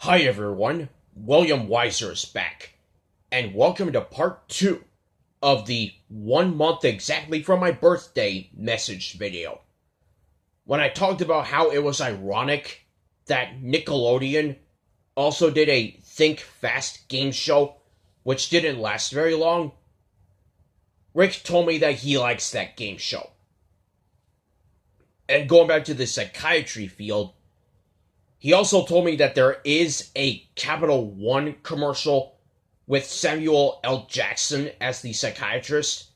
Hi everyone, William Weyser is back, and welcome to part 2 of the 1 month exactly from my birthday message video. When I talked about how it was ironic that Nickelodeon also did a Think Fast game show, which didn't last very long, Rick told me that he likes that game show. And going back to the psychiatry field, he also told me that there is a Capital One commercial with Samuel L. Jackson as the psychiatrist.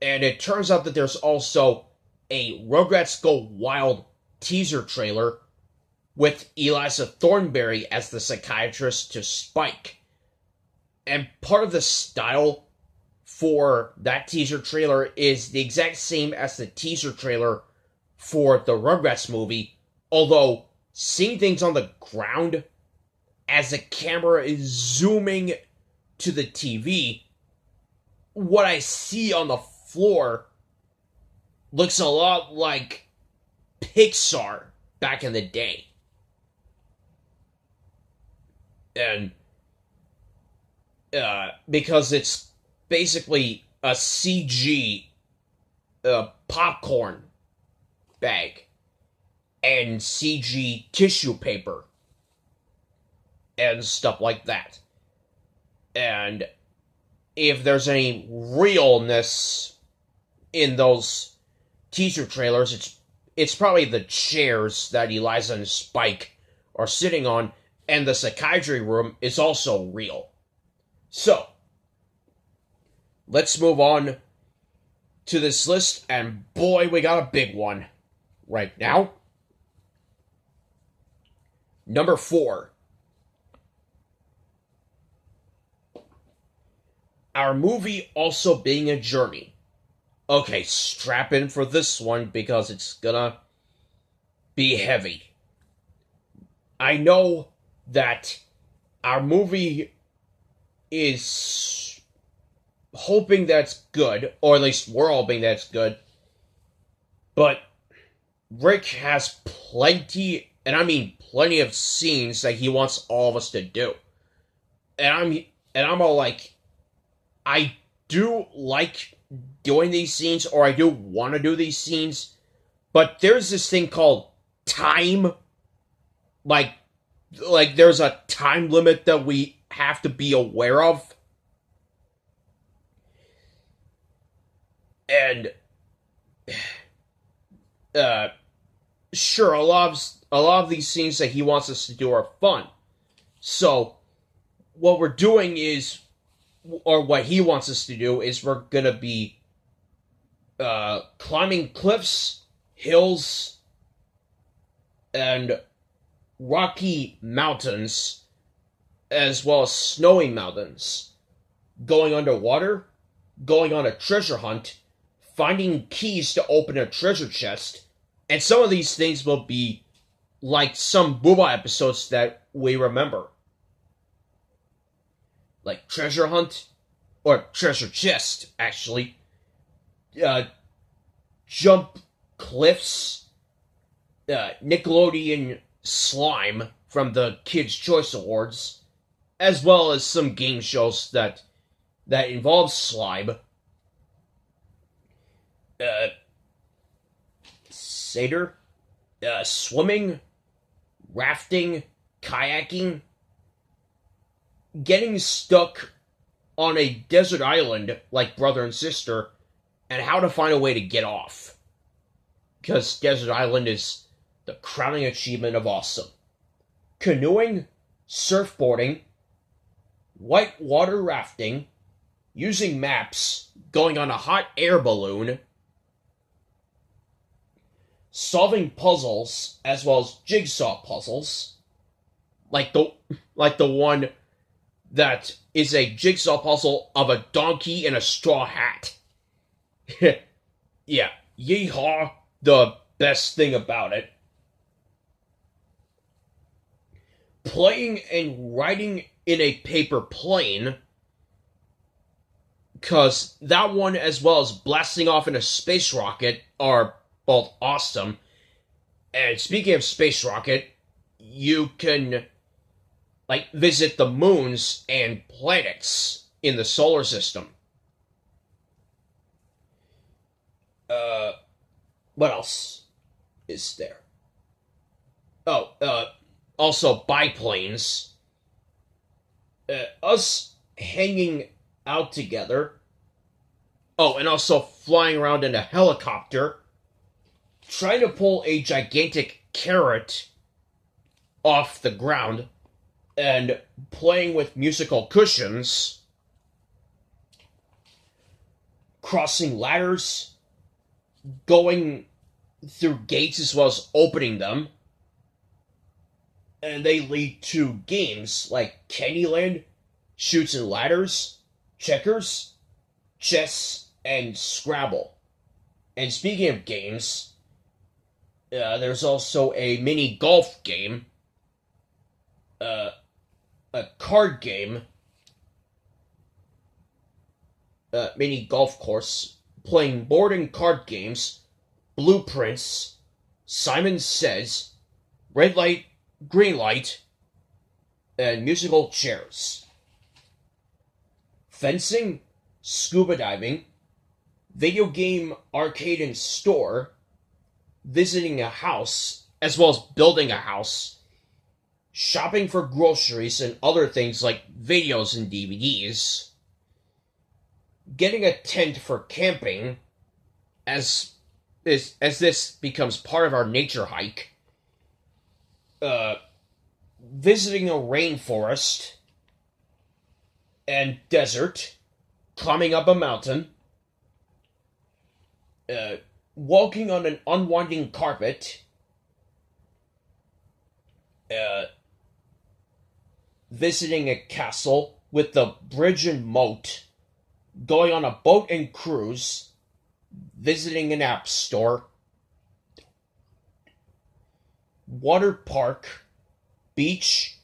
And it turns out that there's also a Rugrats Go Wild teaser trailer with Eliza Thornberry as the psychiatrist to Spike. And part of the style for that teaser trailer is the exact same as the teaser trailer for the Rugrats movie, although seeing things on the ground as the camera is zooming to the TV, what I see on the floor looks a lot like Pixar back in the day. And because it's basically a CG popcorn bag and CG tissue paper and stuff like that. And if there's any realness in those teaser trailers, it's probably the chairs that Eliza and Spike are sitting on, and the psychiatry room is also real. So, let's move on to this list, and boy, we got a big one right now. Number 4. Our movie also being a journey. Okay, strap in for this one because it's gonna be heavy. I know that our movie is hoping that's good, or at least we're hoping that's good, but Rick has plenty, and I mean plenty of scenes that he wants all of us to do. And I'm all like, I do like doing these scenes, or I do want to do these scenes, but there's this thing called time. Like there's a time limit that we have to be aware of. And sure, a lot of these scenes that he wants us to do are fun. So what we're doing is, or what he wants us to do, is we're gonna be climbing cliffs, hills, and rocky mountains, as well as snowy mountains, going underwater, going on a treasure hunt, finding keys to open a treasure chest, and some of these things will be like some Booba episodes that we remember. Like treasure hunt, or treasure chest, actually. Jump cliffs, Nickelodeon slime from the Kids' Choice Awards, as well as some game shows that involve slime. Seder, swimming, rafting, kayaking, getting stuck on a desert island like Brother and Sister, and how to find a way to get off. Because Desert Island is the crowning achievement of awesome. Canoeing, surfboarding, whitewater rafting, using maps, going on a hot air balloon, solving puzzles, as well as jigsaw puzzles, like the one that is a jigsaw puzzle of a donkey in a straw hat. Yeah, yeehaw, the best thing about it. Playing and riding in a paper plane, because that one, as well as blasting off in a space rocket, are both awesome. And speaking of space rocket, you can like visit the moons and planets in the solar system. What else is there? Oh, also biplanes. Us hanging out together. Oh, and also flying around in a helicopter, trying to pull a gigantic carrot off the ground, and playing with musical cushions, crossing ladders, going through gates as well as opening them, and they lead to games like Candyland, Chutes and Ladders, Checkers, Chess, and Scrabble. And speaking of games, there's also a mini golf game, a card game, mini golf course, playing board and card games, blueprints, Simon Says, red light, green light, and musical chairs. Fencing, scuba diving, video game arcade and store, visiting a house, as well as building a house, shopping for groceries and other things like videos and DVDs, getting a tent for camping, as this becomes part of our nature hike, visiting a rainforest and desert, climbing up a mountain, walking on an unwinding carpet, visiting a castle with the bridge and moat, going on a boat and cruise, visiting an app store, water park, beach,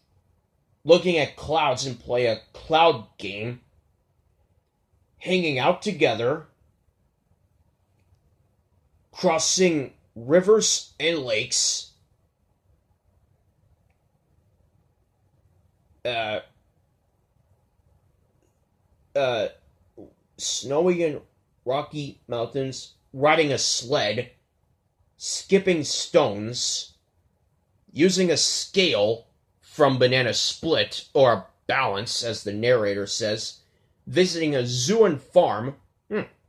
looking at clouds and play a cloud game, hanging out together, crossing rivers and lakes, snowy and rocky mountains, riding a sled, skipping stones, using a scale from Banana Split, or a balance, as the narrator says, visiting a zoo and farm,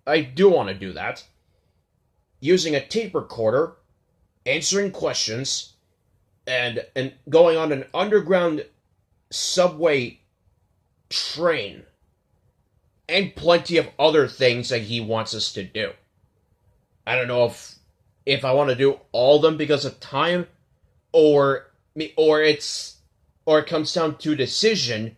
I do want to do that, using a tape recorder, answering questions, and going on an underground subway train, and plenty of other things that he wants us to do. I don't know if I want to do all of them because of time, or it comes down to decision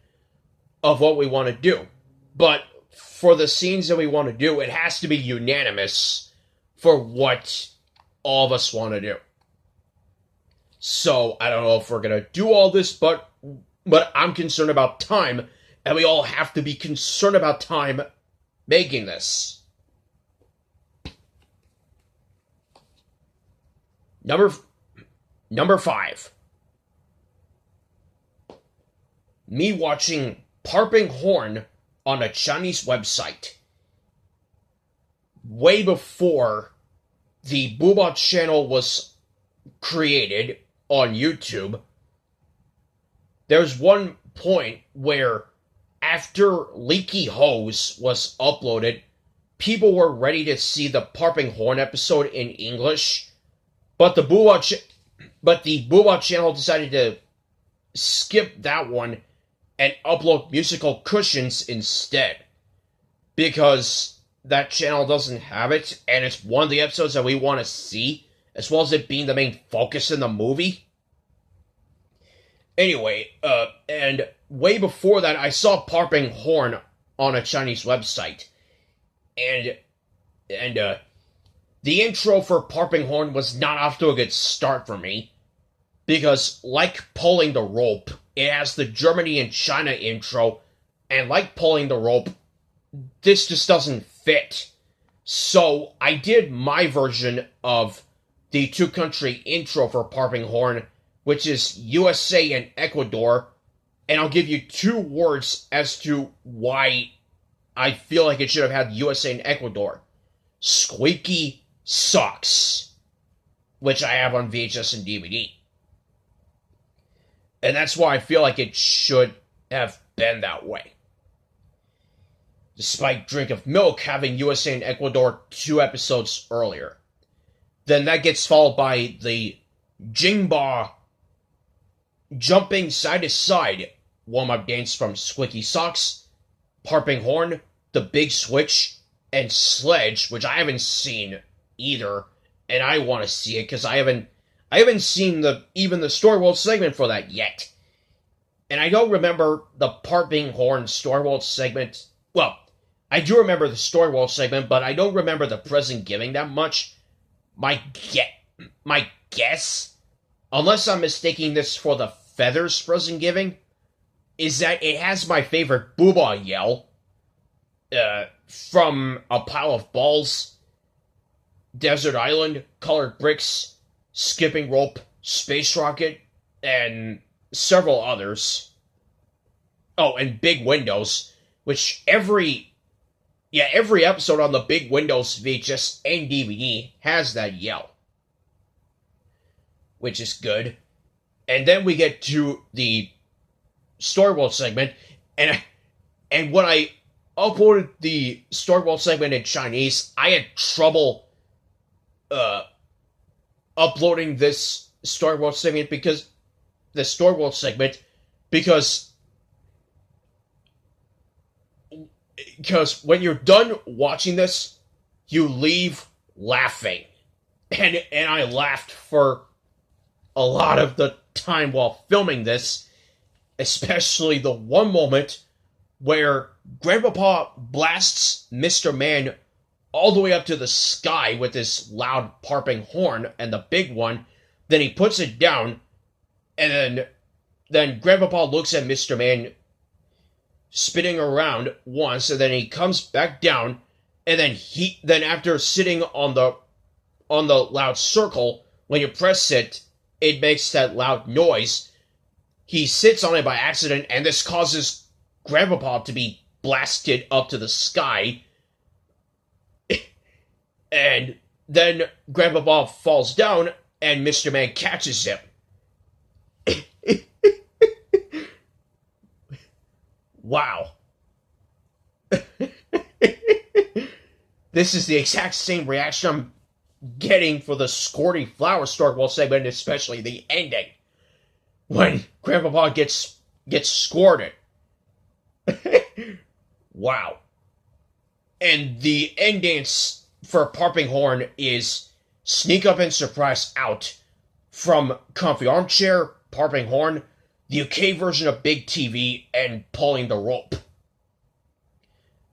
of what we want to do. But for the scenes that we want to do, it has to be unanimous for what all of us want to do. So I don't know if we're gonna do all this, but I'm concerned about time, and we all have to be concerned about time making this. Number 5. Me watching Parping Horn on a Chinese website. Way before the Booba channel was created on YouTube, there's one point where after Leaky Hose was uploaded, people were ready to see the Parping Horn episode in English, but the Booba channel decided to skip that one and upload musical cushions instead, because that channel doesn't have it, and it's one of the episodes that we want to see, as well as it being the main focus in the movie. Anyway, and way before that, I saw Parping Horn on a Chinese website, and the intro for Parping Horn was not off to a good start for me, because like Pulling the Rope, it has the Germany and China intro, and like Pulling the Rope, this just doesn't fit. So I did my version of the two-country intro for Parping Horn, which is USA and Ecuador, And I'll give you 2 words as to why I feel like it should have had USA and Ecuador. Squeaky socks, which I have on VHS and DVD. And that's why I feel like it should have been that way. Despite Drink of Milk having USA and Ecuador 2 episodes earlier. Then that gets followed by the Jingba jumping side to side warm-up dance from Squeaky Socks, Parping Horn, The Big Switch, and Sledge, which I haven't seen either, and I want to see it because I haven't seen even the Story World segment for that yet. And I don't remember the Parping Horn Story World segment. Well, I do remember the Story World segment, but I don't remember the present giving that much. My guess, unless I'm mistaking this for the Feathers present giving, is that it has my favorite Booba yell from A Pile of Balls, Desert Island, Colored Bricks, Skipping Rope, Space Rocket, and several others. Oh, and Big Windows, which every episode on the Big Windows VHS and DVD has that yell, which is good. And then we get to the Story World segment, and when I uploaded the Story World segment in Chinese, I had trouble uploading this Story World segment because when you're done watching this, you leave laughing. And I laughed for a lot of the time while filming this, especially the one moment where Grandpapa blasts Mr. Man all the way up to the sky with this loud parping horn and the big one, then he puts it down, and then Grandpapa looks at Mr. Man spinning around once, and then he comes back down, and then after sitting on the loud circle, when you press it, it makes that loud noise. He sits on it by accident, and this causes Grandpapa to be blasted up to the sky. And then Grandpapa falls down, and Mr. Man catches him. Wow. This is the exact same reaction I'm getting for the Squirty Flower Story World segment, especially the ending. When Grandpapa gets squirted. Wow. And the end dance for Parping Horn is Sneak Up and Surprise Out from Comfy Armchair, Parping Horn, the UK version of Big TV, and Pulling the Rope.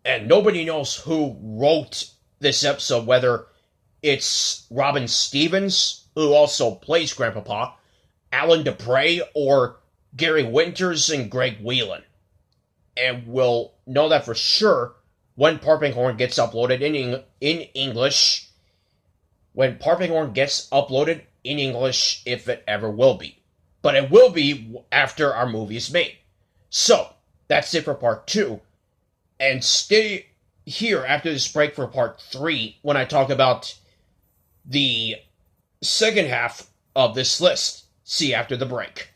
And nobody knows who wrote this episode, whether it's Robin Stevens, who also plays Grandpapa, Alan Dupre, or Gary Winters and Greg Whelan. And we'll know that for sure when Parping Horn gets uploaded in English. When Parping Horn gets uploaded in English, if it ever will be. But it will be after our movie is made. So, that's it for part 2. And stay here after this break for part 3 when I talk about the second half of this list. See you after the break.